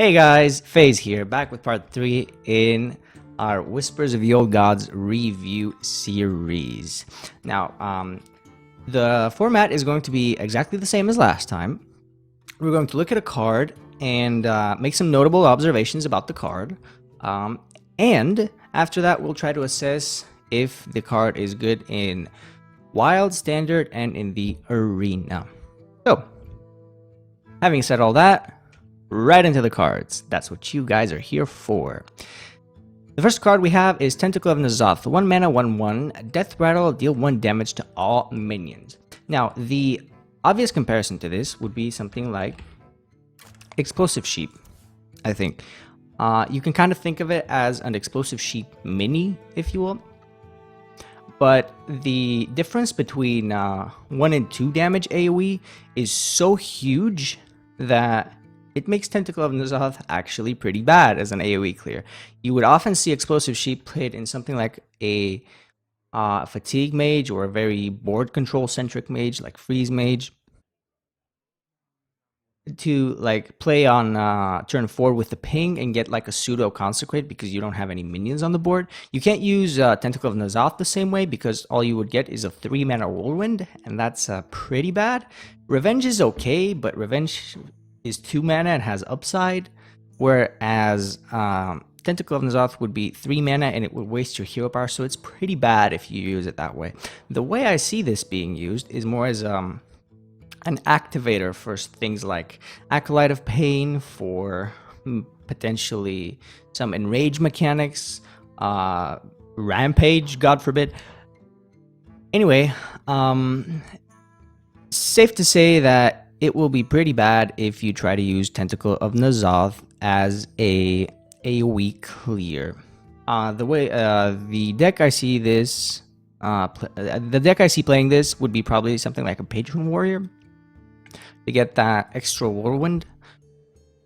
Hey guys, FaZe here, back with part 3 in our Whispers of the Old Gods review series. Now, the format is going to be exactly the same as last time. We're going to look at a card and make some notable observations about the card. And after that, we'll try to assess if the card is good in Wild, Standard, and in the Arena. So, having said all that, right into the cards. That's what you guys are here for. The first card we have is Tentacle of N'Zoth. 1 mana, 1/1. Death Rattle, deal 1 damage to all minions. Now, the obvious comparison to this would be something like Explosive Sheep, I think. You can kind of think of it as an Explosive Sheep mini, if you will. But the difference between 1 and 2 damage AoE is so huge that it makes Tentacle of N'Zoth actually pretty bad as an AoE clear. You would often see Explosive Sheep played in something like a Fatigue Mage or a very board control centric mage like Freeze Mage to like play on turn 4 with the ping and get like a pseudo consecrate because you don't have any minions on the board. You can't use Tentacle of N'Zoth the same way because all you would get is a 3 mana whirlwind, and that's pretty bad. Revenge is okay, but Revenge is 2 mana and has upside, whereas Tentacle of N'Zoth would be 3 mana and it would waste your hero power, so it's pretty bad if you use it that way. The way I see this being used is more as an activator for things like Acolyte of Pain, for potentially some Enrage mechanics, Rampage, God forbid. Anyway, safe to say that it will be pretty bad if you try to use Tentacle of N'Zoth as a AoE clear. The deck I see this, the deck I see playing this would be probably something like a Patron Warrior to get that extra whirlwind.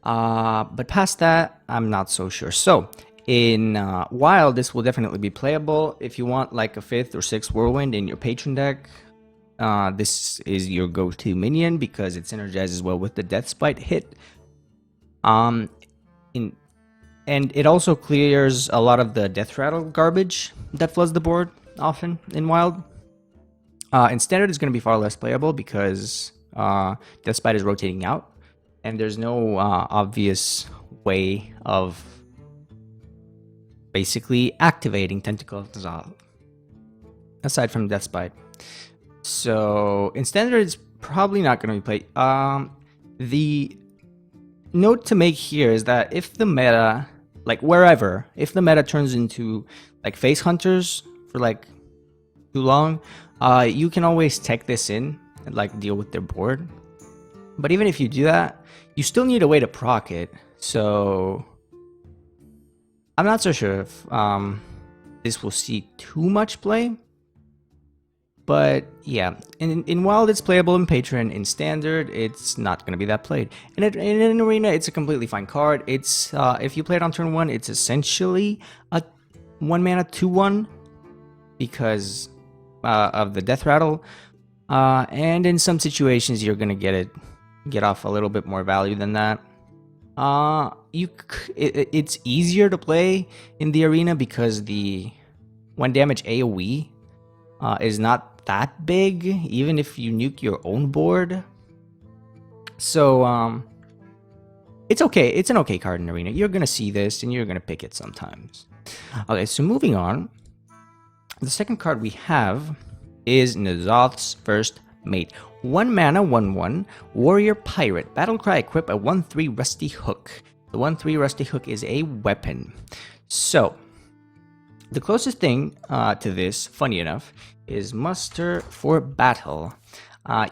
But past that, I'm not so sure. So in Wild, this will definitely be playable. If you want like a 5th or 6th whirlwind in your Patron deck, this is your go-to minion because it synergizes well with the Death Spite hit. And it also clears a lot of the Death Rattle garbage that floods the board often in Wild. In Standard, it's going to be far less playable because Death Spite is rotating out, and there's no obvious way of basically activating Tentacle of N'Zoth aside from Death Spite. So in Standard, it's probably not going to be played. The note to make here is that if the meta, like wherever, if the meta turns into like Face Hunters for like too long, you can always tech this in and like deal with their board. But even if you do that, you still need a way to proc it. So I'm not so sure if this will see too much play. But yeah, in Wild it's playable in Patron. In Standard, it's not going to be that played. In an Arena, it's a completely fine card. It's if you play it on turn 1, it's essentially a 1 mana 2/1 because of the Death Rattle. And in some situations, you're going to get off a little bit more value than that. It's easier to play in the Arena because the 1 damage AoE is not that big, even if you nuke your own board. So it's okay. It's an okay card in Arena. You're gonna see this and you're gonna pick it sometimes. Okay, so moving on, the second card we have is N'Zoth's First Mate. 1 mana, 1/1. Warrior Pirate. Battlecry, equip a 1/3 Rusty Hook. The 1/3 Rusty Hook is a weapon. So the closest thing to this, funny enough, is Muster for Battle.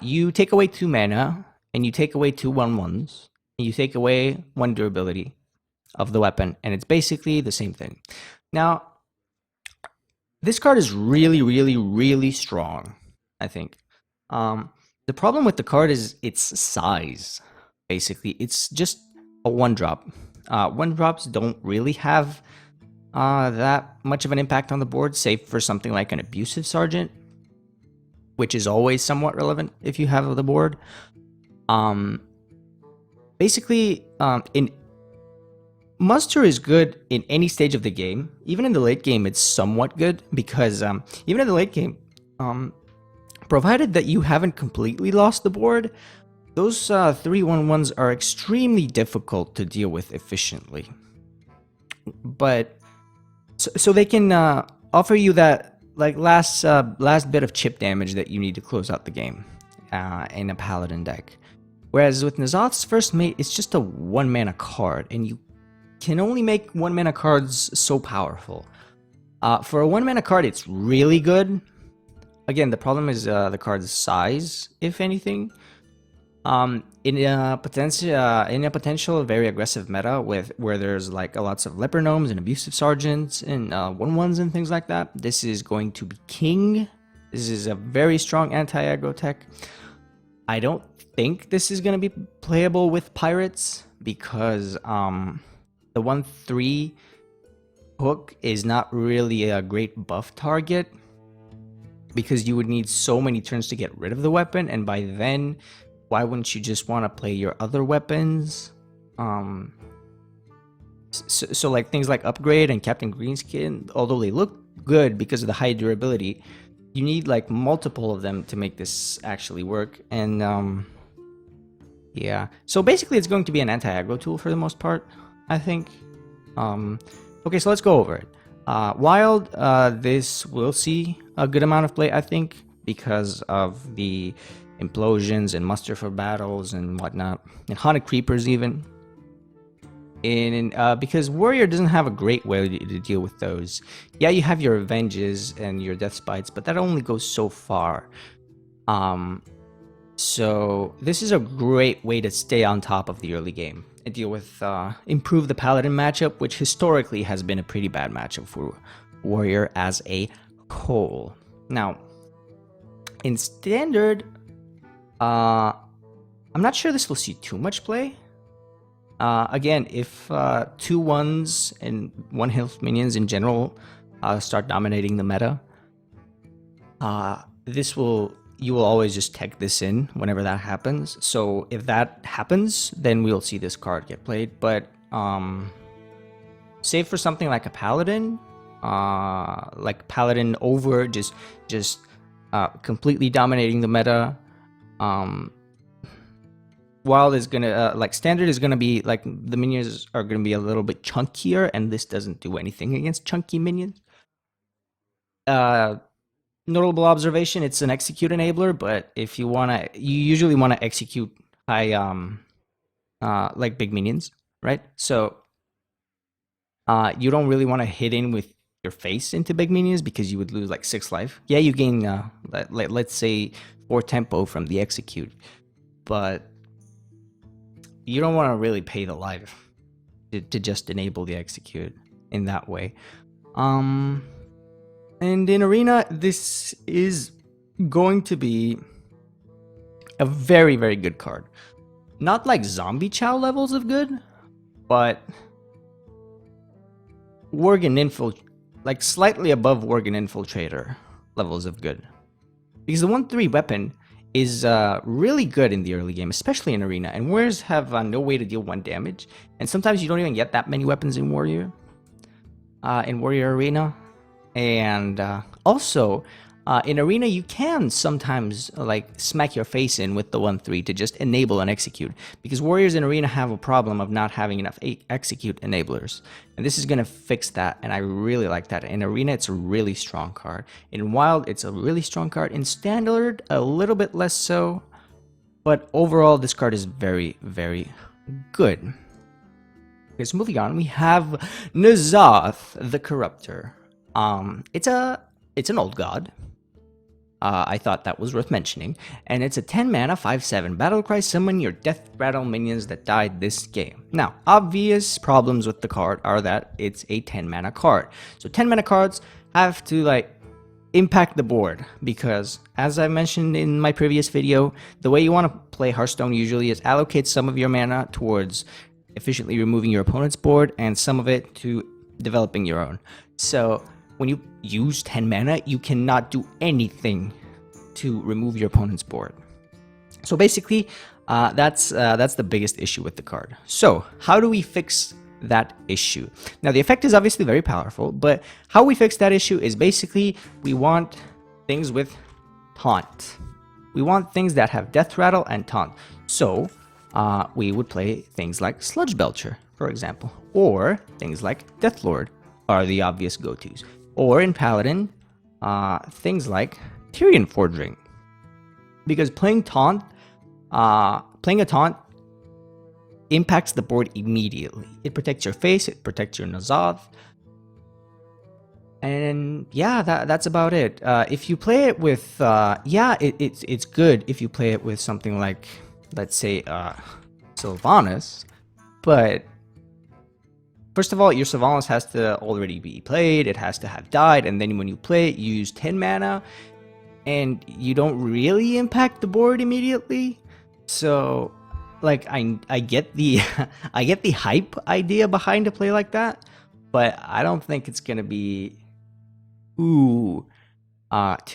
You take away 2 mana, and you take away 2 1/1s, and you take away 1 durability of the weapon, and it's basically the same thing. Now, this card is really, really, really strong, I think. The problem with the card is its size, basically. It's just a 1-drop. 1-drops don't really have that much of an impact on the board, save for something like an Abusive Sergeant, which is always somewhat relevant if you have the board. Basically, Muster is good in any stage of the game. Even in the late game, it's somewhat good because even in the late game, provided that you haven't completely lost the board, those 3/1/1s are extremely difficult to deal with efficiently. But so they can offer you that like last bit of chip damage that you need to close out the game in a paladin deck. Whereas with N'Zoth's first mate, it's just a 1-mana card, and you can only make 1-mana cards so powerful. For a 1-mana card, it's really good. Again, the problem is the card's size, if anything. In a potential very aggressive meta where there's like lots of leper gnomes and abusive sergeants and 1/1s and things like that, this is going to be king. This is a very strong anti-aggro tech. I don't think this is going to be playable with pirates because the 1/3 hook is not really a great buff target because you would need so many turns to get rid of the weapon, and by then, why wouldn't you just want to play your other weapons? So like things like Upgrade and Captain Greenskin, although they look good because of the high durability, you need like multiple of them to make this actually work. And yeah, so basically it's going to be an anti-aggro tool for the most part, I think. Okay, so let's go over it. Wild, this will see a good amount of play, I think, because of the implosions and muster for battles and whatnot, and haunted creepers even. Because warrior doesn't have a great way to deal with those. Yeah, you have your revenges and your death spites, but that only goes so far. So this is a great way to stay on top of the early game and deal with improve the paladin matchup, which historically has been a pretty bad matchup for warrior as a whole. Now, in standard, I'm not sure this will see too much play. Again, if 2/1s and 1 health minions in general start dominating the meta, you will always just tech this in whenever that happens. So if that happens, then we'll see this card get played. But save for something like a paladin, over just completely dominating the meta. Wild is gonna standard is gonna be like the minions are gonna be a little bit chunkier, and this doesn't do anything against chunky minions. Notable observation: it's an execute enabler, but if you usually wanna execute high like big minions, right? So you don't really want to hit in with your face into big minions because you would lose like 6 life. Yeah, you gain let's say 4 tempo from the execute, but you don't want to really pay the life to just enable the execute in that way. And in arena, this is going to be a very, very good card. Not like zombie chow levels of good, but like slightly above Worgen Infiltrator levels of good. Because the 1/3 weapon is really good in the early game, especially in arena, and warriors have no way to deal 1 damage, and sometimes you don't even get that many weapons in warrior arena. And also in arena, you can sometimes like smack your face in with the 1/3 to just enable an execute, because warriors in arena have a problem of not having enough execute enablers, and this is going to fix that, and I really like that. In arena, it's a really strong card. In wild, it's a really strong card. In standard, a little bit less so, but overall this card is very, very good. Okay, so moving on, we have N'Zoth the Corruptor. It's an old god. I thought that was worth mentioning, and it's a 10 mana 5/7 battlecry. Summon your death rattle minions that died this game. Now, obvious problems with the card are that it's a 10 mana card. So 10 mana cards have to like impact the board, because as I mentioned in my previous video, the way you want to play Hearthstone usually is allocate some of your mana towards efficiently removing your opponent's board and some of it to developing your own. So when you use 10 mana, you cannot do anything to remove your opponent's board. So basically, that's the biggest issue with the card. So how do we fix that issue. Now, the effect is obviously very powerful, but how we fix that issue is basically we want things with taunt. We want things that have Death Rattle and taunt. So we would play things like Sludge Belcher, for example, or things like Deathlord are the obvious go-tos. Or in Paladin, things like Tyrion Forging. Because playing a taunt impacts the board immediately. It protects your face, it protects your N'Zoth. And yeah, that's about it. If you play it with, it's good if you play it with something like, let's say, Sylvanas. But first of all, your Sylvanas has to already be played. It has to have died. And then when you play it, you use 10 mana. And you don't really impact the board immediately. So, like, I get the I get the hype idea behind a play like that. But I don't think it's going to be too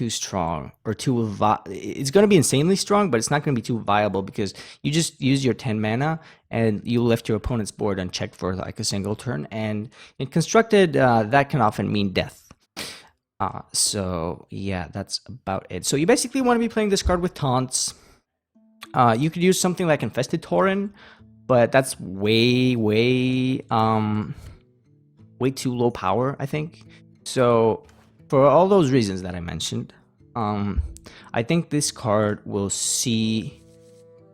strong or it's going to be insanely strong, but it's not going to be too viable because you just use your 10 mana and you left your opponent's board unchecked for like a single turn, and in constructed that can often mean death. So yeah, that's about it. So you basically want to be playing this card with taunts. You could use something like Infested Tauren, but that's way too low power, I think. So for all those reasons that I mentioned, I think this card will see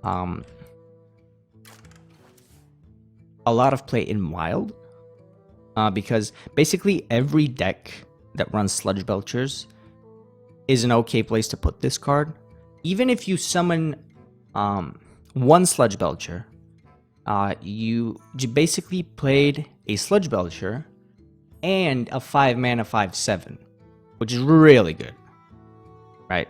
a lot of play in Wild, because basically every deck that runs Sludge Belchers is an okay place to put this card. Even if you summon one Sludge Belcher, you basically played a Sludge Belcher and a 5 mana 5/7, which is really good, right?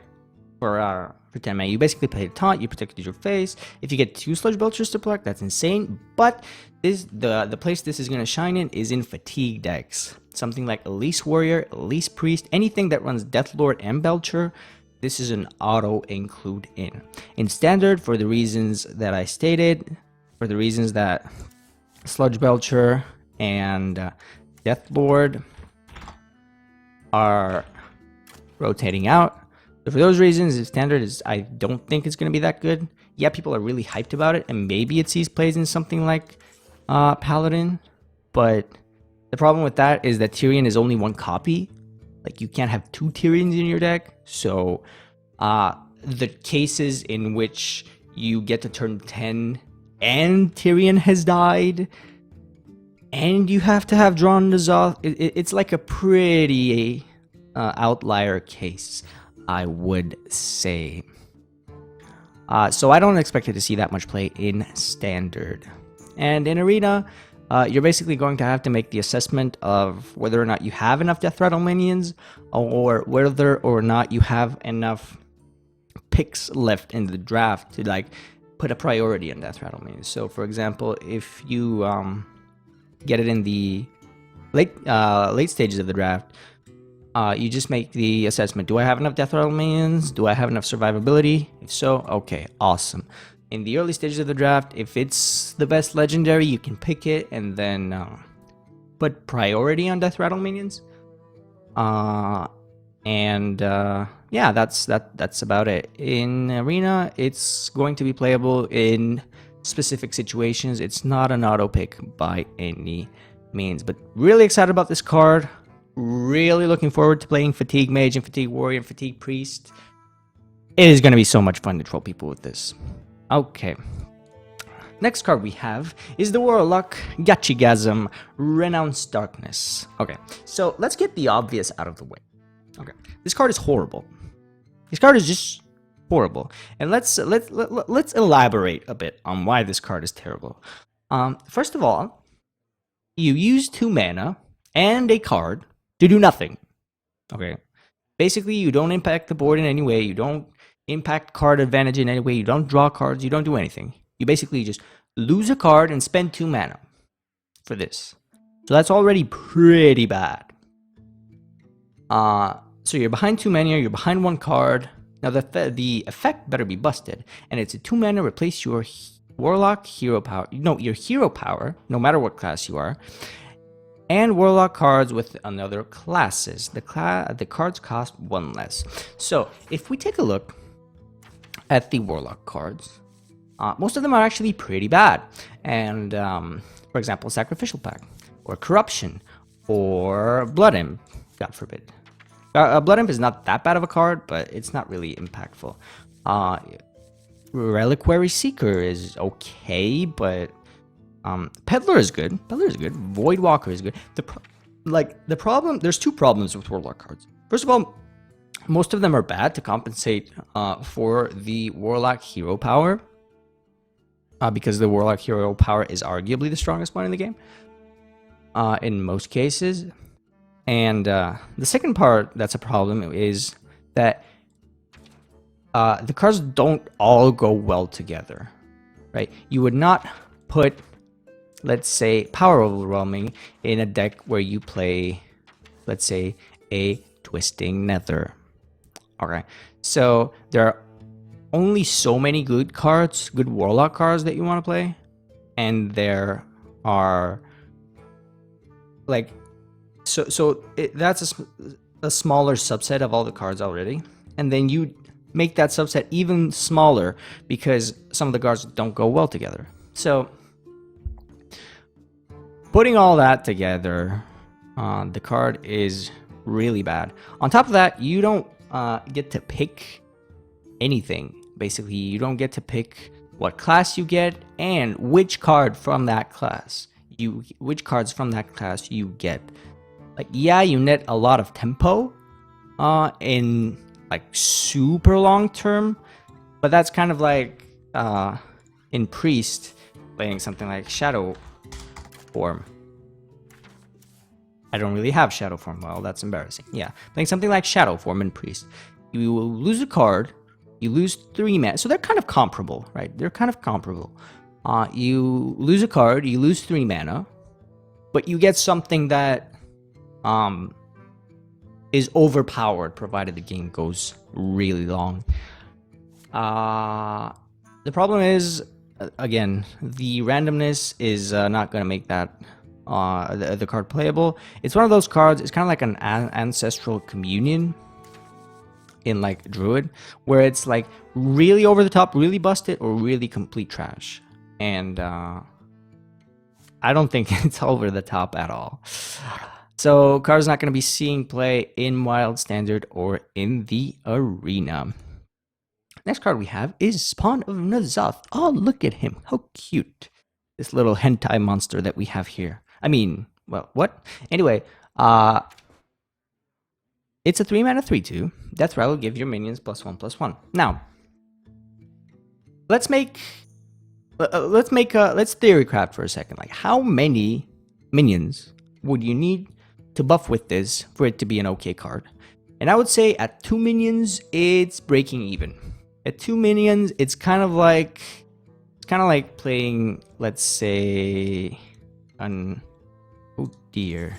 For 10 mana, you basically played a taunt, you protected your face. If you get 2 Sludge Belchers to block, that's insane. But the place this is going to shine in is in fatigue decks. Something like Elise Warrior, Elise Priest, anything that runs Deathlord and Belcher, this is an auto include in. In Standard, for the reasons that I stated, for the reasons that Sludge Belcher and Deathlord are rotating out. So for those reasons, the Standard is, I don't think it's going to be that good. Yeah, people are really hyped about it, and maybe it sees plays in something like Paladin, but the problem with that is that Tyrion is only one copy. Like, you can't have 2 Tyrions in your deck. So the cases in which you get to turn 10 and Tyrion has died and you have to have drawn N'Zoth, it's like a pretty outlier case, I would say. So I don't expect it to see that much play in Standard. And in Arena, you're basically going to have to make the assessment of whether or not you have enough Death Rattle minions, or whether or not you have enough picks left in the draft to like put a priority on Death Rattle minions. So for example, if you get it in the late stages of the draft, you just make the assessment. Do I have enough Death Rattle minions? Do I have enough survivability? If so, okay, awesome. In the early stages of the draft, if it's the best legendary, you can pick it and then put priority on Death Rattle minions. Yeah, that's about it. In Arena, it's going to be playable in specific situations. It's not an auto pick by any means, but really excited about this card. Really looking forward to playing Fatigue Mage and Fatigue Warrior and Fatigue Priest. It is going to be so much fun to troll people with this. Okay. Next card we have is the Warlock Gachigasm Renounce Darkness. Okay, so let's get the obvious out of the way. Okay, this card is horrible. This card is just horrible, and let's elaborate a bit on why this card is terrible. First of all, you use 2 mana and a card to do nothing. Okay, basically you don't impact the board in any way. You don't impact card advantage in any way. You don't draw cards. You don't do anything. You basically just lose a card and spend 2 mana for this. So that's already pretty bad. So you're behind 2 mana. You're behind 1 card. Now the effect better be busted, and it's a 2 mana replace your Warlock hero power. No, your hero power, no matter what class you are, and Warlock cards with another classes. The cards cost 1 less. So if we take a look at the Warlock cards, most of them are actually pretty bad. And for example, Sacrificial Pact, or Corruption, or Blood Imp, God forbid. Blood Imp is not that bad of a card, but it's not really impactful. Reliquary Seeker is okay, but Peddler is good. Voidwalker is good. The problem, there's 2 problems with Warlock cards. First of all, most of them are bad to compensate for the Warlock hero power, because the Warlock hero power is arguably the strongest one in the game, in most cases. And the second part that's a problem is that the cards don't all go well together, right? You would not put, let's say, Power Overwhelming in a deck where you play, let's say, a Twisting Nether. Okay, so there are only so many good cards, good Warlock cards that you want to play, and there are like that's a smaller subset of all the cards already, and then you make that subset even smaller because some of the cards don't go well together. So putting all that together, the card is really bad. On top of that, you don't get to pick anything. Basically, you don't get to pick what class you get and which card from that class which cards from that class you get. Like, yeah, you net a lot of tempo in like super long term, but that's kind of like in Priest playing something like Shadow Form. I don't really have Shadow Form. Well, that's embarrassing. Yeah, playing something like Shadow Form in Priest, you will lose a card, you lose 3 mana, so they're kind of comparable, right? They're kind of comparable. You lose a card, you lose 3 mana, but you get something that is overpowered provided the game goes really long. The problem is, again, the randomness is not going to make that the card playable. It's one of those cards, it's kind of like an ancestral communion in like Druid, where it's like really over the top, really busted, or really complete trash. And I don't think it's over the top at all. So card's not going to be seeing play in Wild Standard or in the Arena. Next card we have is Spawn of N'Zoth. Oh, look at him. How cute. This little hentai monster that we have here. I mean, well, what? Anyway, it's a 3 mana 3/2. Death Rattle will give your minions +1/+1. Now, let's theorycraft for a second. Like, how many minions would you need to buff with this for it to be an okay card? And I would say at 2 minions, it's breaking even. At 2 minions, it's kind of like playing, let's say, an Ogre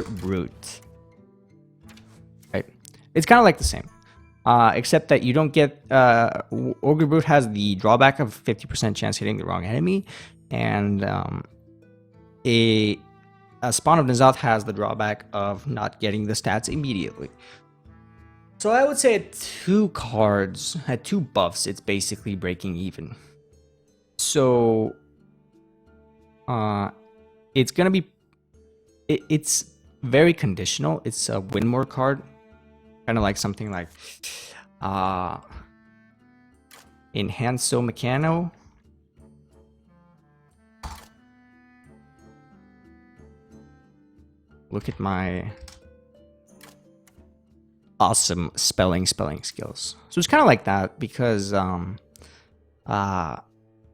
Brute. Right? It's kind of like the same. Except that you don't get... Ogre Brute has the drawback of 50% chance hitting the wrong enemy. And a Spawn of N'Zoth has the drawback of not getting the stats immediately. So I would say at 2 cards, at 2 buffs, it's basically breaking even. So it's going to be... It's very conditional. It's a win more card. Kind of like something like Enhanso Mechano. Look at my awesome spelling skills. So it's kind of like that because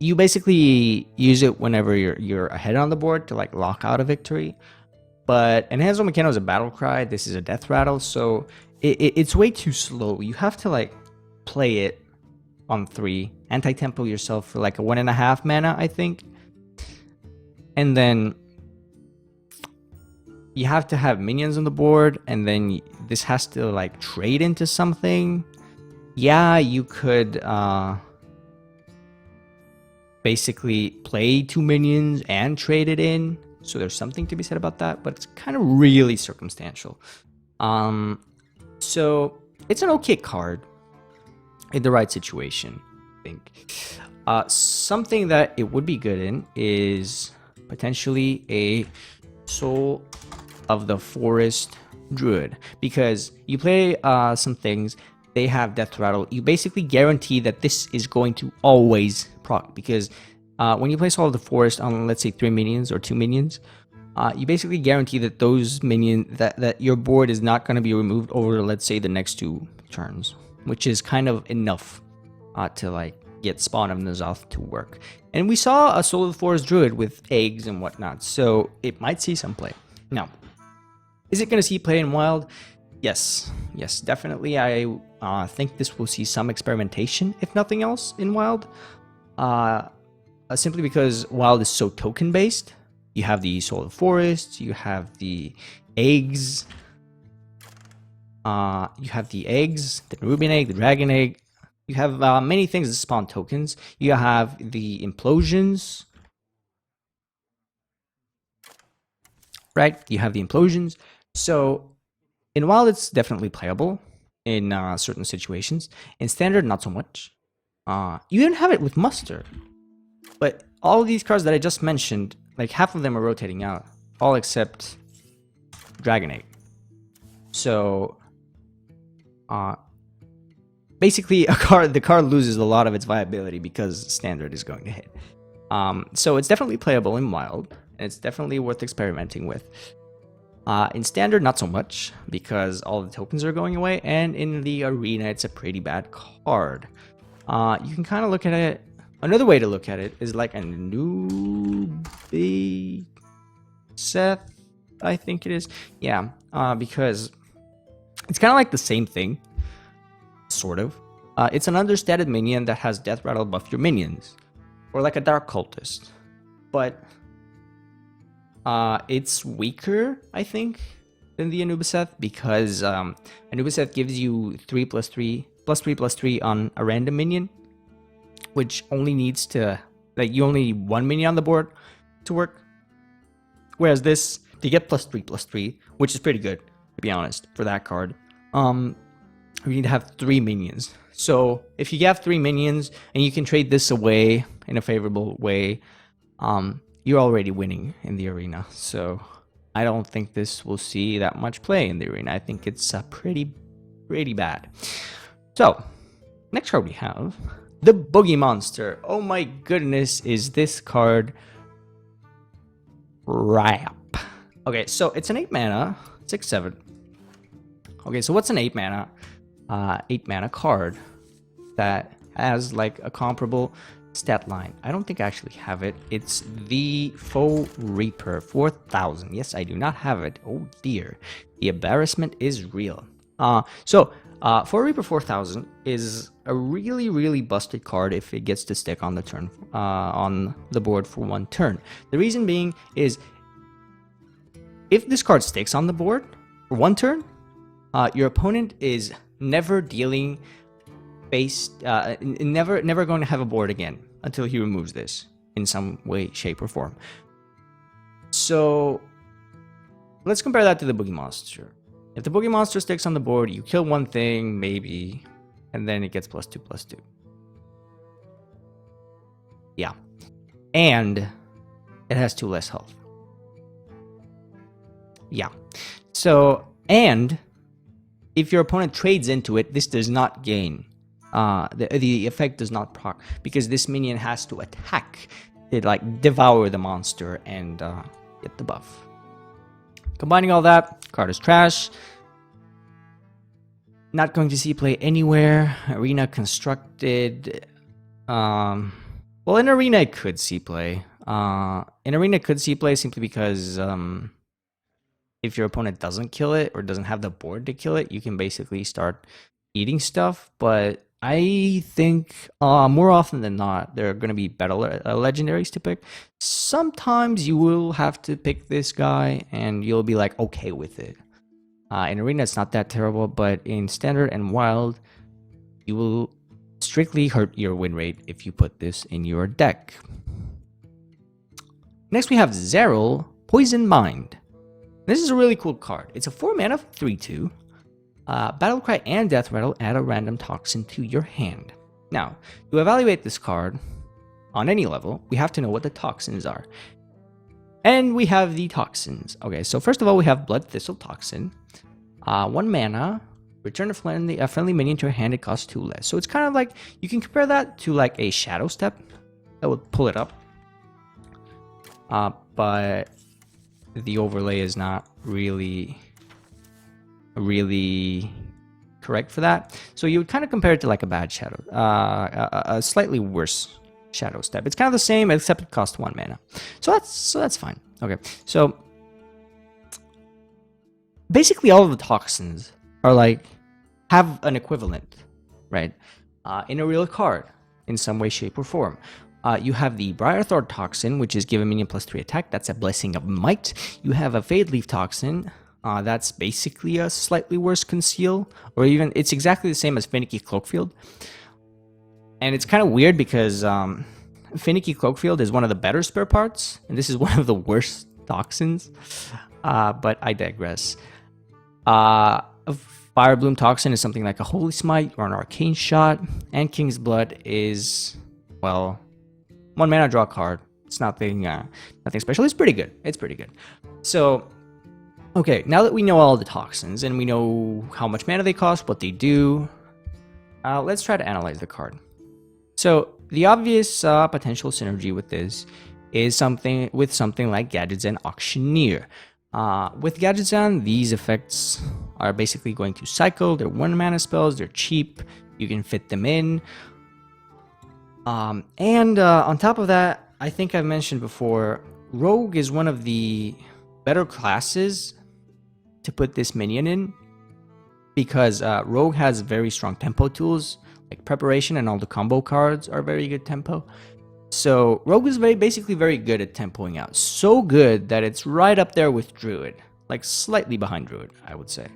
you basically use it whenever you're ahead on the board to like lock out a victory. But Enhanso Mechano is a battle cry. This is a death rattle, so it's way too slow. You have to like play it on 3, anti-tempo yourself for like a 1.5 mana, I think, and then you have to have minions on the board, and then this has to like trade into something. Yeah, you could basically play 2 minions and trade it in. So there's something to be said about that, but it's kind of really circumstantial. So it's an okay card in the right situation, I think. Something that it would be good in is potentially a Soul of the Forest Druid, because you play some things, they have Death Rattle. You basically guarantee that this is going to always proc, because when you play Soul of the Forest on, let's say, 3 minions or 2 minions, you basically guarantee that those minions, that your board is not going to be removed over, let's say, the next 2 turns, which is kind of enough to like get Spawn of N'Zoth to work. And we saw a Soul of the Forest Druid with eggs and whatnot, so it might see some play. Now, is it going to see play in Wild? Yes, definitely. I think this will see some experimentation, if nothing else, in Wild. Simply because Wild is so token based. You have the Soul of the Forest, you have the eggs, the Ruben egg, the Dragon egg. You have many things that spawn tokens. You have the implosions, right? You have the implosions. So in Wild, it's definitely playable in certain situations. In Standard, not so much. You even have it with Muster. But all of these cards that I just mentioned, like half of them are rotating out, all except Dragon Egg. So basically the card loses a lot of its viability because Standard is going to hit. So it's definitely playable in Wild, and it's definitely worth experimenting with. In Standard, not so much, because all the tokens are going away, and in the Arena, it's a pretty bad card. You can kind of look at it. Another way to look at it is like a newbie Seth, I think it is. Yeah, because it's kind of like the same thing, sort of. It's an understated minion that has Death Rattle buff your minions, or like a Dark Cultist, but it's weaker, I think, than the Anubiseth, because Anubiseth gives you 3+3 on a random minion, which only needs to, like, you only need 1 minion on the board to work. Whereas this, to get +3/+3, which is pretty good, to be honest, for that card, you need to have 3 minions. So if you have 3 minions and you can trade this away in a favorable way, you're already winning in the Arena. So I don't think this will see that much play in the Arena. I think it's pretty bad. So next card we have the Boogeymonster. Oh my goodness, is this card rap? Okay, so it's an 8 mana, 6/7. Okay, so what's an 8 mana? 8 mana card that has like a comparable stat line. I don't think I actually have it. It's the Foe Reaper 4000. Yes, I do not have it. Oh dear, the embarrassment is real. Foe Reaper 4000 is a really busted card if it gets to stick on the turn, on the board for 1 turn. The reason being is, if this card sticks on the board for 1 turn, your opponent is never dealing never going to have a board again until he removes this in some way, shape, or form. So let's compare that to the Boogeymonster. If the Boogeymonster sticks on the board, you kill 1 thing, maybe, and then it gets +2/+2. Yeah. And it has 2 less health. Yeah. So, and if your opponent trades into it, this does not gain. The effect does not proc, because this minion has to attack. It like devour the monster and get the buff. Combining all that, card is trash. Not going to see play anywhere. Arena constructed. Well, in Arena it could see play. In Arena it could see play simply because if your opponent doesn't kill it or doesn't have the board to kill it, you can basically start eating stuff. But I think more often than not, there are going to be better legendaries to pick. Sometimes you will have to pick this guy and you'll be like okay with it. In Arena, it's not that terrible, but in Standard and Wild, you will strictly hurt your win rate if you put this in your deck. Next we have Xaril, Poison Mind. This is a really cool card. It's a 4 mana 3/2. Battlecry and Death Rattle add a random toxin to your hand. Now, to evaluate this card on any level, we have to know what the toxins are. And we have the toxins. Okay, so first of all, we have Blood Thistle Toxin. 1 mana, return a friendly minion to your hand, it costs 2 less. So it's kind of like, you can compare that to like a Shadow Step. I would pull it up. But the overlay is not really correct for that. So you would kind of compare it to like a bad Shadow, a slightly worse Shadow Step. It's kind of the same, except it costs 1 mana. So that's fine. Okay, so basically all of the toxins are like, have an equivalent, right? In a real card, in some way, shape, or form. You have the Briarthorn Toxin, which is give a minion +3 attack. That's a Blessing of Might. You have a Fade Leaf Toxin. That's basically a slightly worse Conceal, or even it's exactly the same as Finicky Cloakfield. And it's kind of weird because Finicky Cloakfield is one of the better spare parts, and this is one of the worst toxins. But I digress. Fire Bloom Toxin is something like a Holy Smite or an Arcane Shot, and King's Blood is, well, 1 mana, draw a card. It's nothing special. It's pretty good. It's pretty good. So, okay, now that we know all the toxins and we know how much mana they cost, what they do, let's try to analyze the card. So the obvious potential synergy with this is something like Gadgetzan Auctioneer. With Gadgetzan, these effects are basically going to cycle. They're 1 mana spells. They're cheap. You can fit them in. And on top of that, I think I've mentioned before, Rogue is one of the better classes to put this minion in, because Rogue has very strong tempo tools, like Preparation, and all the combo cards are very good tempo. So Rogue is basically very good at tempoing out. So good that it's right up there with Druid, like slightly behind Druid, I would say.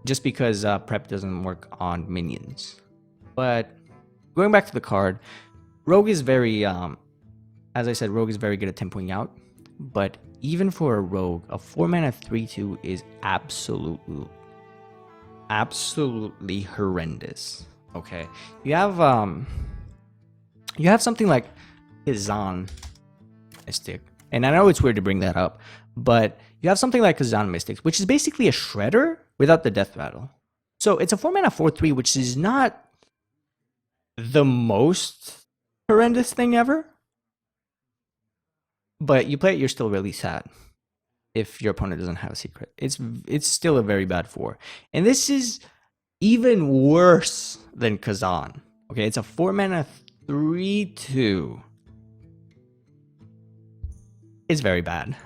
Just because prep doesn't work on minions. But going back to the card, Rogue is very, as I said, Rogue is very good at tempoing out. But even for a Rogue, a 4 mana 3/2 is absolutely horrendous. Okay, you have something like Kazan Mystic, and I know it's weird to bring that up, but you have something like Kazan Mystic, which is basically a Shredder without the Death Rattle. So it's a 4 mana 4/3, which is not the most horrendous thing ever, but you play it, you're still really sad if your opponent doesn't have a secret. It's still a very bad 4, and this is even worse than Kazan. Okay, it's a 4 mana 3/2. It's very bad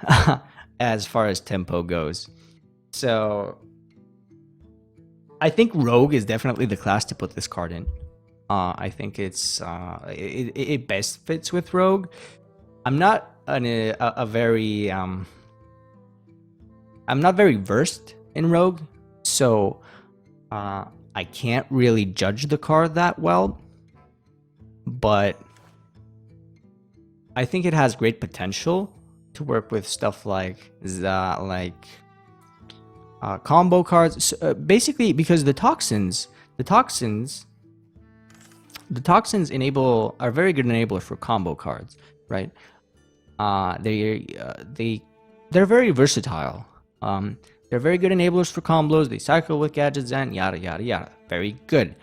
as far as tempo goes. So I think Rogue is definitely the class to put this card in. I think it best fits with Rogue. I'm not very versed in Rogue, so I can't really judge the card that well. But I think it has great potential to work with stuff like combo cards. Basically, because the toxins are very good enabler for combo cards, right? They're very versatile. They're very good enablers for combos. They cycle with gadgets and yada yada yada. Very good.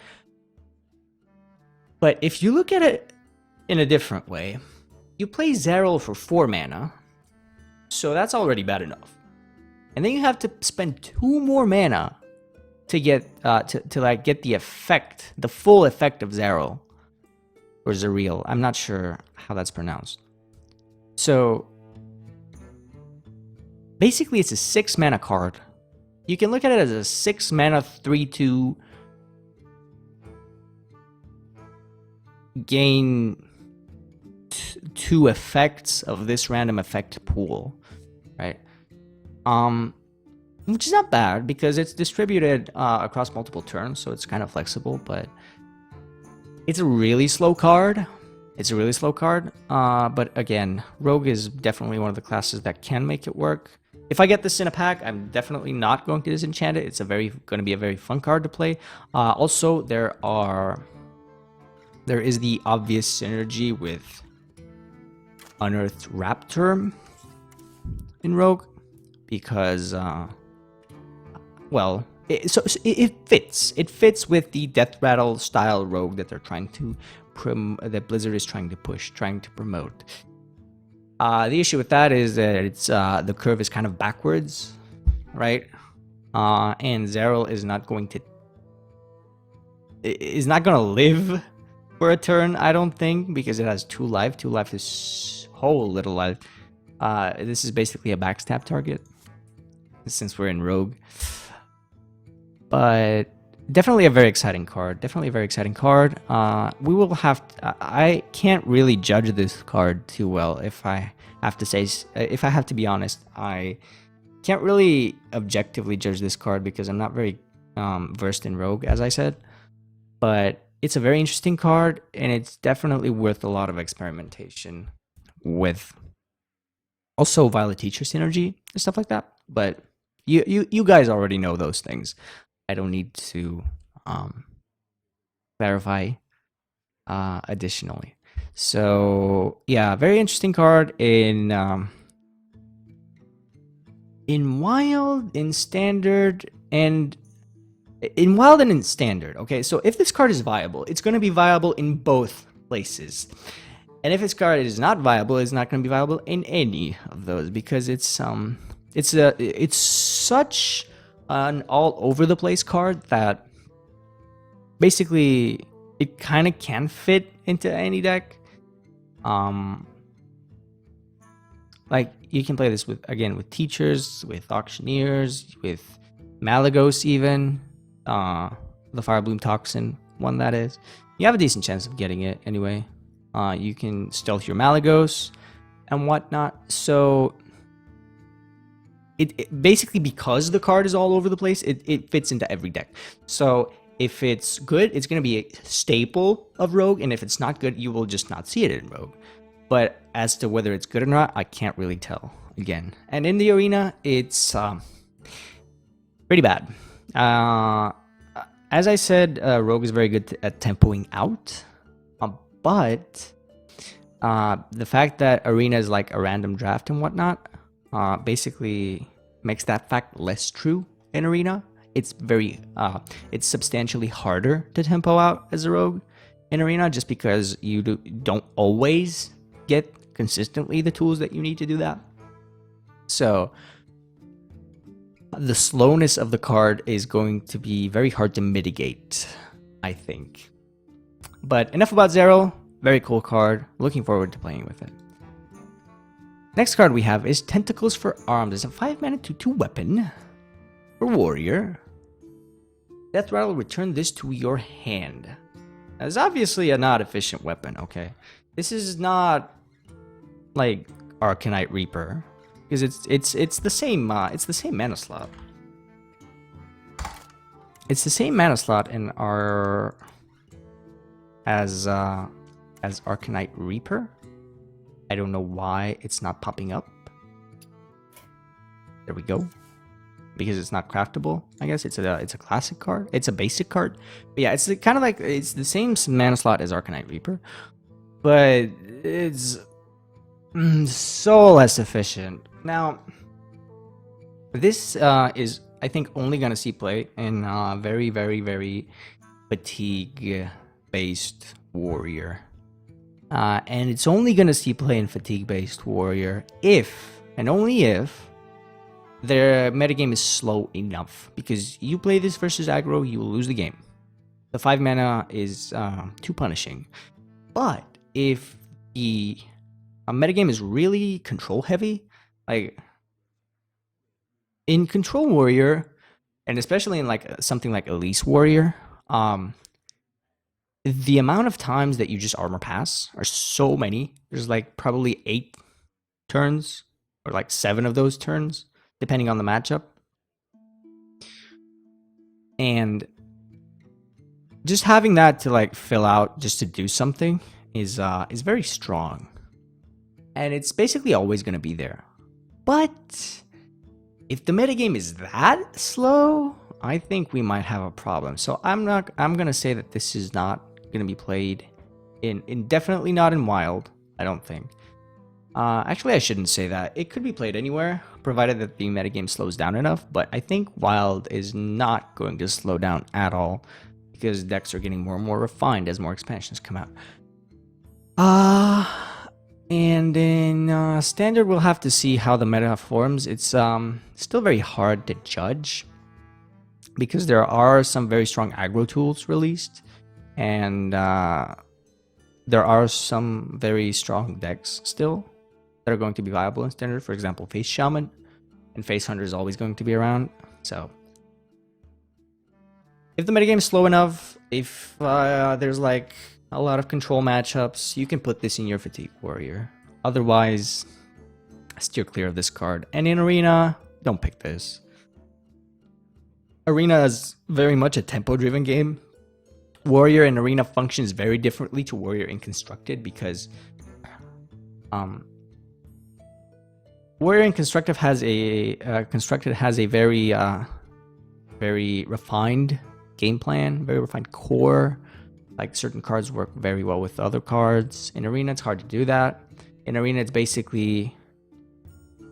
But if you look at it in a different way, you play Xaril for 4 mana, so that's already bad enough. And then you have to spend 2 more mana to get get the effect, the full effect of Xaril or Xaril. I'm not sure how that's pronounced. So basically, it's a 6 mana card. You can look at it as a 6 mana 3/2 gain 2 effects of this random effect pool, right? which is not bad because it's distributed across multiple turns, so it's kind of flexible, but it's a really slow card. It's a really slow card, but again, Rogue is definitely one of the classes that can make it work. If I get this in a pack, I'm definitely not going to disenchant it. It's going to be a very fun card to play. Also, there is the obvious synergy with Unearthed Raptor in Rogue, because well, it fits. It fits with the Death Rattle style Rogue that they're trying to that Blizzard is trying to push, trying to promote. The issue with that is that it's the curve is kind of backwards, right? And Xaril is not going to live for a turn, I don't think, because it has 2 life. 2 life is so little life. This is basically a backstab target since we're in Rogue. But definitely a very exciting card. Definitely a very exciting card. We will have I can't really judge this card too well, if I have to say. If I have to be honest, I can't really objectively judge this card because I'm not very versed in Rogue, as I said. But it's a very interesting card, and it's definitely worth a lot of experimentation with. Also, Violet Teacher synergy and stuff like that. But you guys already know those things. I don't need to clarify additionally. So yeah, very interesting card in Wild, in Standard, and in Wild and in Standard. Okay, so if this card is viable, it's going to be viable in both places. And if this card is not viable, it's not going to be viable in any of those, because it's such an all over the place card that basically it kind of can fit into any deck. Like you can play this with Teachers, with Auctioneers, with Malagos, even the Firebloom Toxin one, that is. You have a decent chance of getting it anyway. You can stealth your Malagos and whatnot. So it basically, because the card is all over the place, it fits into every deck. So if it's good, it's going to be a staple of Rogue, and if it's not good, you will just not see it in Rogue. But as to whether it's good or not, I can't really tell, again. And in the arena, it's pretty bad. As I said, Rogue is very good at tempoing out, but the fact that arena is like a random draft and whatnot basically makes that fact less true in arena. It's it's substantially harder to tempo out as a Rogue in arena, just because you don't always get consistently the tools that you need to do that. So the slowness of the card is going to be very hard to mitigate, I think. But enough about Xaril. Very cool card. Looking forward to playing with it. Next card we have is Tentacles for Arms. It's a 5-mana 2/2 weapon for Warrior. Death Rattle, return this to your hand. Now, it's obviously a not efficient weapon, okay? This is not like Arcanite Reaper, because it's the same mana slot. It's the same mana slot in our as Arcanite Reaper. I don't know why it's not popping up. There we go. Because it's not craftable. I guess it's a classic card. It's a basic card. But yeah, it's kind of like it's the same mana slot as Arcanite Reaper, but it's so less efficient. Now, this is, I think, only gonna see play in very, very, very fatigue-based Warrior. And it's only going to see play in fatigue-based Warrior if, and only if, their metagame is slow enough. Because you play this versus aggro, you will lose the game. The 5 mana is too punishing. But if the metagame is really control-heavy, like in Control Warrior, and especially in like something like Elise Warrior, the amount of times that you just armor pass are so many. There's like probably 8 turns, or like 7 of those turns, depending on the matchup. And just having that to like fill out just to do something is very strong. And it's basically always going to be there. But if the metagame is that slow, I think we might have a problem. So I'm going to say that this is not going to be played in definitely not in Wild, I don't think. Actually, I shouldn't say that. It could be played anywhere, provided that the metagame slows down enough. But I think Wild is not going to slow down at all, because decks are getting more and more refined as more expansions come out. And in Standard, we'll have to see how the meta forms. It's still very hard to judge, because there are some very strong aggro tools released, and there are some very strong decks still that are going to be viable in Standard. For example, Face Shaman and Face Hunter is always going to be around. So if the metagame is slow enough, if there's like a lot of control matchups, you can put this in your Fatigue Warrior. Otherwise, steer clear of this card. And in Arena, don't pick this. Arena is very much a tempo-driven game. Warrior in Arena functions very differently to Warrior in Constructed, because Warrior in Constructed has a very very refined game plan, very refined core. Like, certain cards work very well with other cards. In Arena, it's hard to do that. In Arena, it's basically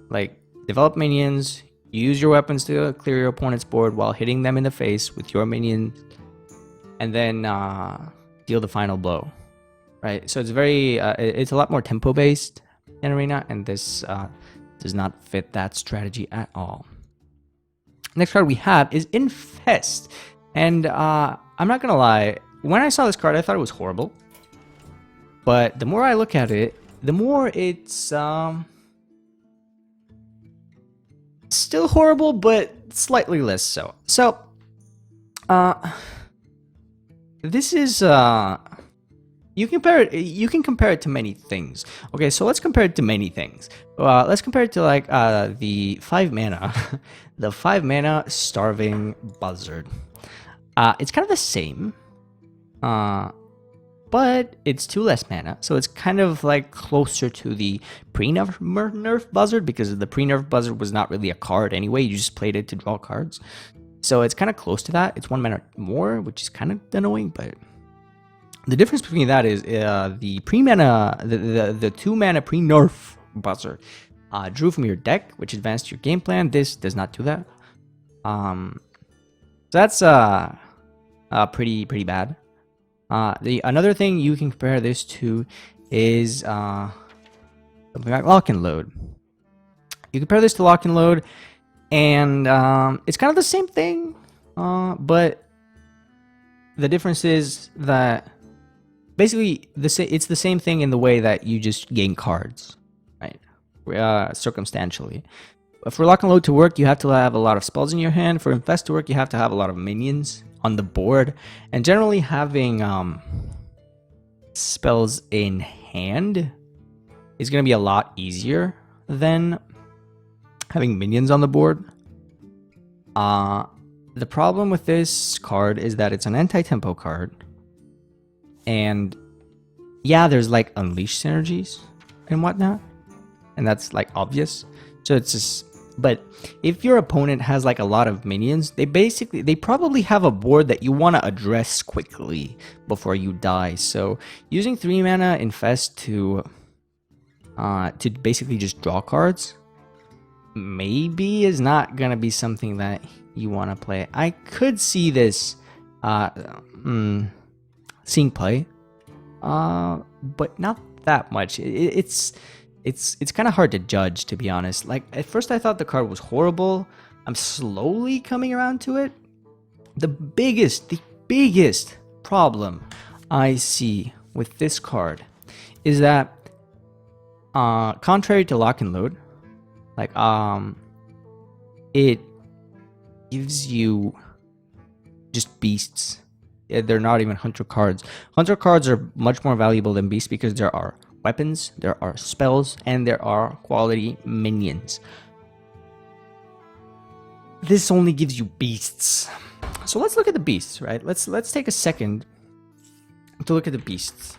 like develop minions, use your weapons to clear your opponent's board while hitting them in the face with your minions, and then deal the final blow, right? So it's it's a lot more tempo based in Arena, and this does not fit that strategy at all. Next card we have is Infest, and I'm not gonna lie, when I saw this card, I thought it was horrible, but the more I look at it, the more it's still horrible, but slightly less so. So this is you can compare it to many things. Okay, so let's compare it to many things. Let's compare it to like the 5 mana the 5 mana Starving Buzzard. It's kind of the same, but it's 2 less mana, so it's kind of like closer to the pre-nerf Buzzard, because the pre-nerf Buzzard was not really a card anyway, you just played it to draw cards. So it's kind of close to that. It's 1 mana more, which is kind of annoying, but the difference between that is the pre-mana, the 2 mana pre-nerf Buzzard drew from your deck, which advanced your game plan. This does not do that. So that's pretty bad. Another thing you can compare this to is something like Lock and Load. You compare this to Lock and Load, and it's kind of the same thing, but the difference is that basically it's the same thing in the way that you just gain cards, right? Circumstantially. But for Lock and Load to work, you have to have a lot of spells in your hand. For Infest to work, you have to have a lot of minions on the board, and generally having spells in hand is going to be a lot easier than having minions on the board. The problem with this card is that it's an anti-tempo card, and yeah, there's like Unleash synergies and whatnot, and that's like obvious. So it's just, but if your opponent has like a lot of minions, they probably have a board that you want to address quickly before you die. So using 3 mana Infest to basically just draw cards maybe is not gonna be something that you want to play. I could see this seeing play, but not that much. It's kind of hard to judge, to be honest. Like, at first I thought the card was horrible. I'm slowly coming around to it. The biggest problem I see with this card is that contrary to Lock and Load, like it gives you just beasts. They're not even hunter cards. Hunter cards are much more valuable than beasts because there are weapons, there are spells, and there are quality minions. This only gives you beasts. So let's look at the beasts, right? Let's take a second to look at the beasts.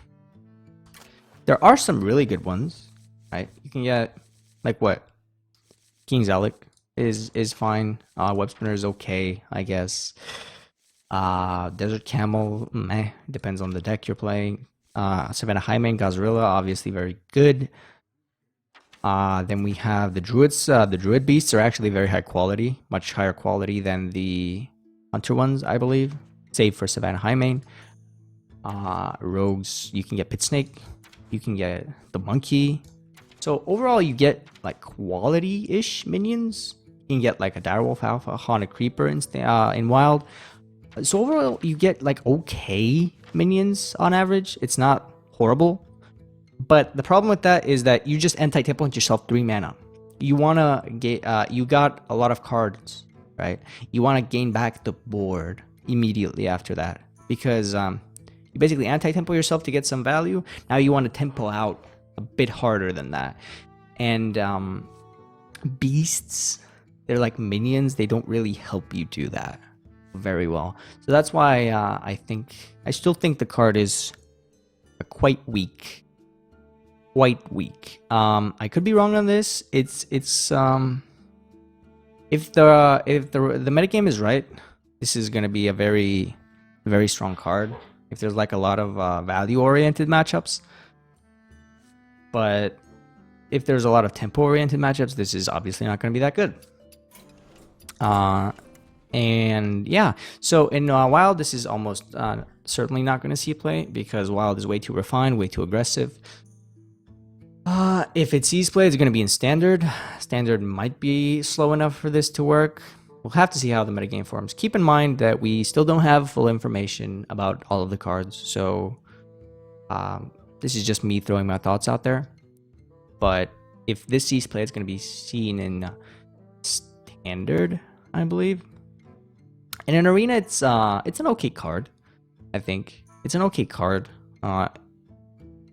There are some really good ones, right? You can get like what? King Zalik is fine. Web Spinner is okay, I guess. Desert Camel, meh, depends on the deck you're playing. Savannah Highmane, Gazrilla, obviously very good. Then we have the Druids. The Druid beasts are actually very high quality, much higher quality than the Hunter ones, I believe, save for Savannah Highmane. Rogues, you can get Pit Snake, you can get the Monkey. So overall, you get like quality-ish minions. You can get like a Direwolf Alpha, Haunted Creeper in Wild. So overall, you get like okay minions on average. It's not horrible. But the problem with that is that you just anti-tempo into yourself 3 mana. You wanna get, you got a lot of cards, right? You wanna gain back the board immediately after that. Because you basically anti-tempo yourself to get some value. Now you want to tempo out a bit harder than that. And beasts, they're like minions. They don't really help you do that very well. So that's why I still think the card is quite weak. Quite weak. I could be wrong on this. If the metagame is right, this is gonna be a very, very strong card. If there's like a lot of value-oriented matchups. But if there's a lot of tempo-oriented matchups, this is obviously not going to be that good. And yeah, so in Wild, this is almost certainly not going to see play because Wild is way too refined, way too aggressive. If it sees play, it's going to be in Standard. Standard might be slow enough for this to work. We'll have to see how the metagame forms. Keep in mind that we still don't have full information about all of the cards, so this is just me throwing my thoughts out there. But if this sees play, it's going to be seen in Standard, I believe. And in Arena, it's an okay card, I think. It's an okay card. Kind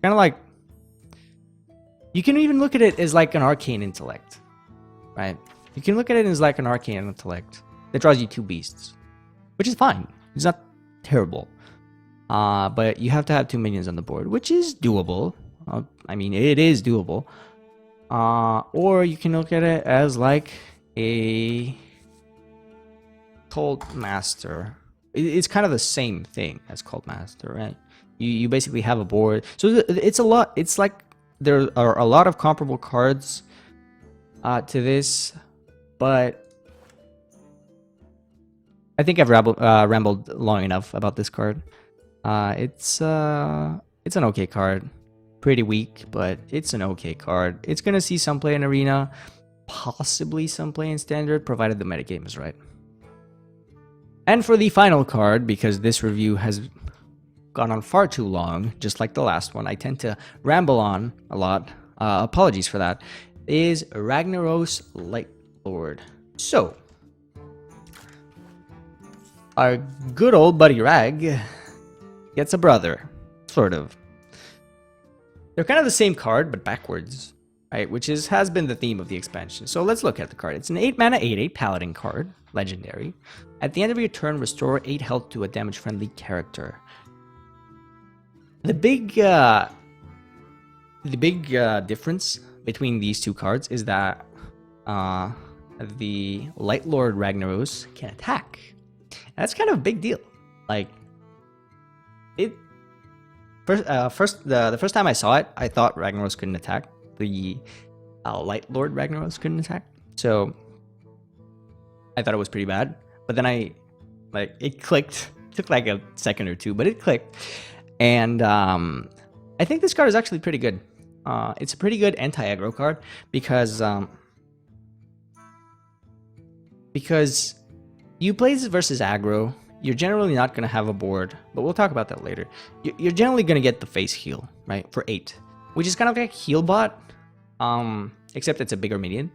of like, you can even look at it as like an Arcane Intellect, right? You can look at it as like an Arcane Intellect that draws you 2 beasts, which is fine. It's not terrible. But you have to have 2 minions on the board, which is doable. I mean, it is doable. Or you can look at it as like a Cult Master. It's kind of the same thing as Cult Master, right? You basically have a board. So it's a lot. It's like there are a lot of comparable cards to this. But I think I've rambled long enough about this card. It's an okay card. Pretty weak, but it's an okay card. It's going to see some play in Arena, possibly some play in Standard, provided the metagame is right. And for the final card, because this review has gone on far too long, just like the last one, I tend to ramble on a lot. Apologies for that. Is Ragnaros Lightlord. So, our good old buddy Rag gets a brother, sort of. They're kind of the same card, but backwards, right? Which has been the theme of the expansion. So let's look at the card. It's an 8 mana 8/8 Paladin card, legendary. At the end of your turn, restore 8 health to a damage-friendly character. The big difference between these two cards is that the Lightlord Ragnaros can attack. And that's kind of a big deal. Like, it. The first time I saw it, I thought Ragnaros couldn't attack. The Lightlord Ragnaros couldn't attack. So I thought it was pretty bad. But then it clicked. It took like a second or two, but it clicked. And I think this card is actually pretty good. It's a pretty good anti-aggro card because you play this versus aggro. You're generally not going to have a board, but we'll talk about that later. You're generally going to get the face heal, right, for 8, which is kind of like heal bot, except it's a bigger minion,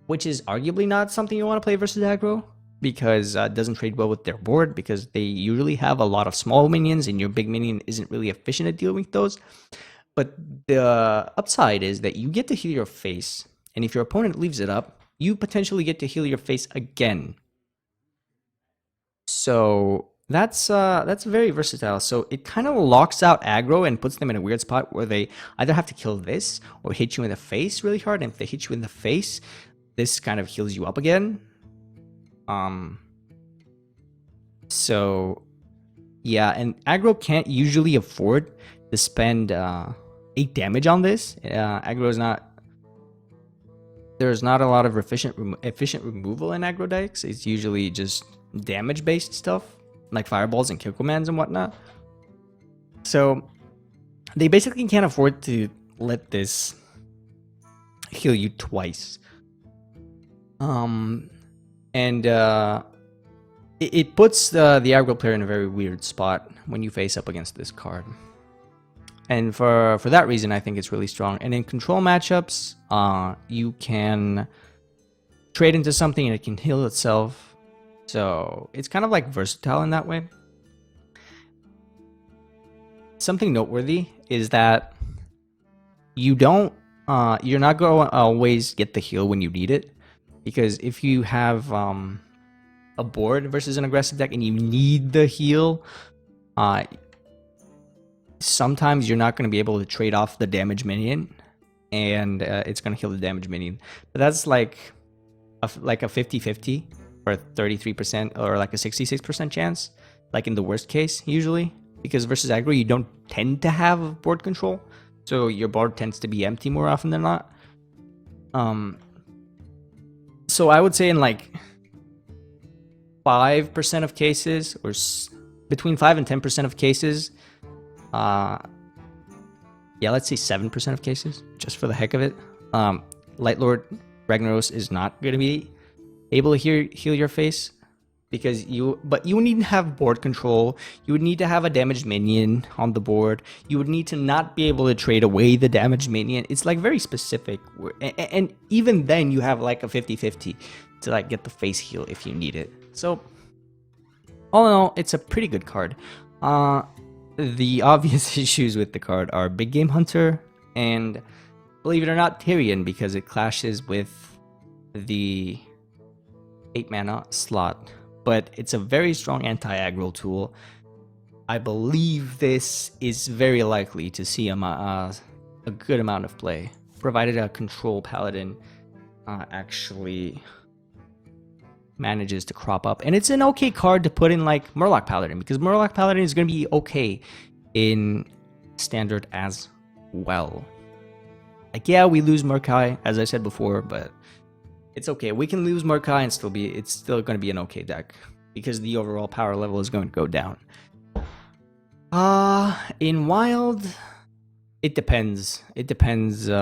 which is arguably not something you want to play versus aggro, because it doesn't trade well with their board, because they usually have a lot of small minions, and your big minion isn't really efficient at dealing with those. But the upside is that you get to heal your face, and if your opponent leaves it up, you potentially get to heal your face again. So that's very versatile. So it kind of locks out aggro and puts them in a weird spot where they either have to kill this or hit you in the face really hard. And if they hit you in the face, this kind of heals you up again. So yeah, and aggro can't usually afford to spend 8 damage on this. Aggro is not. There's not a lot of efficient removal in aggro decks. It's usually just damage based stuff like fireballs and kill commands and whatnot. So they basically can't afford to let this heal you twice. It puts the aggro player in a very weird spot when you face up against this card. And for that reason, I think it's really strong. And in control matchups, you can trade into something and it can heal itself. So it's kind of like versatile in that way. Something noteworthy is that you're not going to always get the heal when you need it. Because if you have a board versus an aggressive deck and you need the heal, sometimes you're not going to be able to trade off the damage minion, and it's going to heal the damage minion. But that's like a 50-50 or 33% or like a 66% chance, like in the worst case usually, because versus aggro you don't tend to have board control, so your board tends to be empty more often than not. So I would say in like 5% of cases, or between 5 and 10% of cases, yeah, let's say 7% of cases, just for the heck of it, Lightlord Ragnaros is not going to be able to heal your face, because you need to have board control. You would need to have a damaged minion on the board. You would need to not be able to trade away the damaged minion. It's like very specific, and even then you have like a 50-50 to like get the face heal if you need it. So all in all, it's a pretty good card. The obvious issues with the card are Big Game Hunter and, believe it or not, Tyrion, because it clashes with the 8 mana slot. But it's a very strong anti-aggro tool. I believe this is very likely to see a good amount of play, provided a control paladin actually manages to crop up. And it's an okay card to put in like Murloc Paladin, because Murloc Paladin is going to be okay in Standard as well. Like, yeah, we lose Murkai, as I said before, but it's okay. We can lose Murkai and it's still going to be an okay deck, because the overall power level is going to go down. In Wild, it depends. It depends. You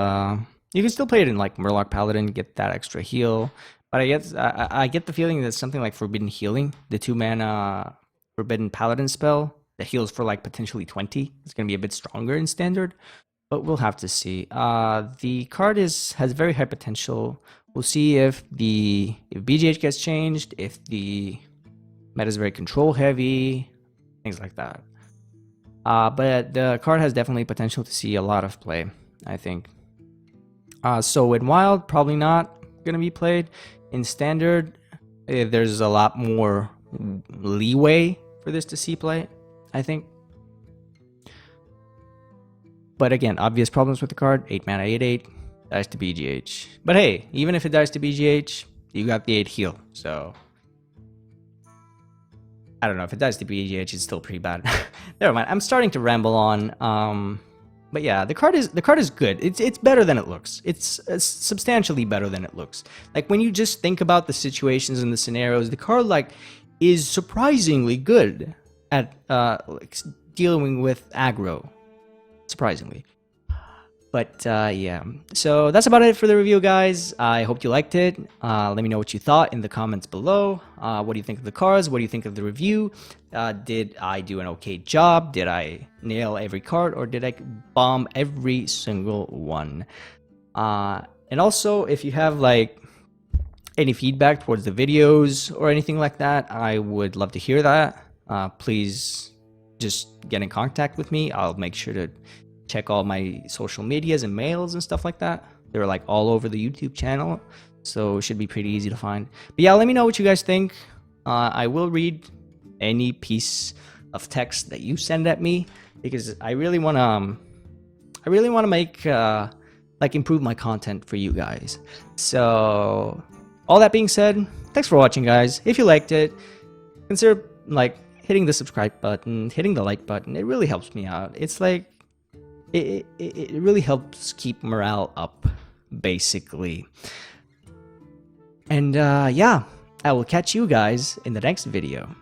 can still play it in like Murloc Paladin, get that extra heal. But I get the feeling that something like Forbidden Healing, the 2-mana Forbidden Paladin spell that heals for like potentially 20, it's going to be a bit stronger in Standard. But we'll have to see. The card has very high potential. We'll see if BGH gets changed, if the meta is very control heavy, things like that. But the card has definitely potential to see a lot of play, I think. So in Wild, probably not going to be played. In Standard, there's a lot more leeway for this to see play, I think. But again, obvious problems with the card. 8 mana, 8/8, dies to BGH. But hey, even if it dies to BGH, you got the 8 heal. So I don't know, if it dies to BGH, it's still pretty bad. Never mind. I'm starting to ramble on. But yeah, the card is good. It's better than it looks. It's substantially better than it looks. Like, when you just think about the situations and the scenarios, the card like is surprisingly good at like, dealing with aggro. Surprisingly. But yeah, so that's about it for the review, guys. I hope you liked it. Let me know what you thought in the comments below. What do you think of the cards? What do you think of the review? Did I do an okay job? Did I nail every card, or did I bomb every single one? And also, if you have like any feedback towards the videos or anything like that, I would love to hear that. Please just get in contact with me. I'll make sure to check all my social medias and mails and stuff like that. They're like all over the YouTube channel, so it should be pretty easy to find. But yeah, let me know what you guys think. I will read any piece of text that you send at me, because I really want to make like improve my content for you guys. So all that being said, thanks for watching, guys. If you liked it, consider like hitting the subscribe button, hitting the like button. It really helps me out. It's like it really helps keep morale up, basically. And yeah, I will catch you guys in the next video.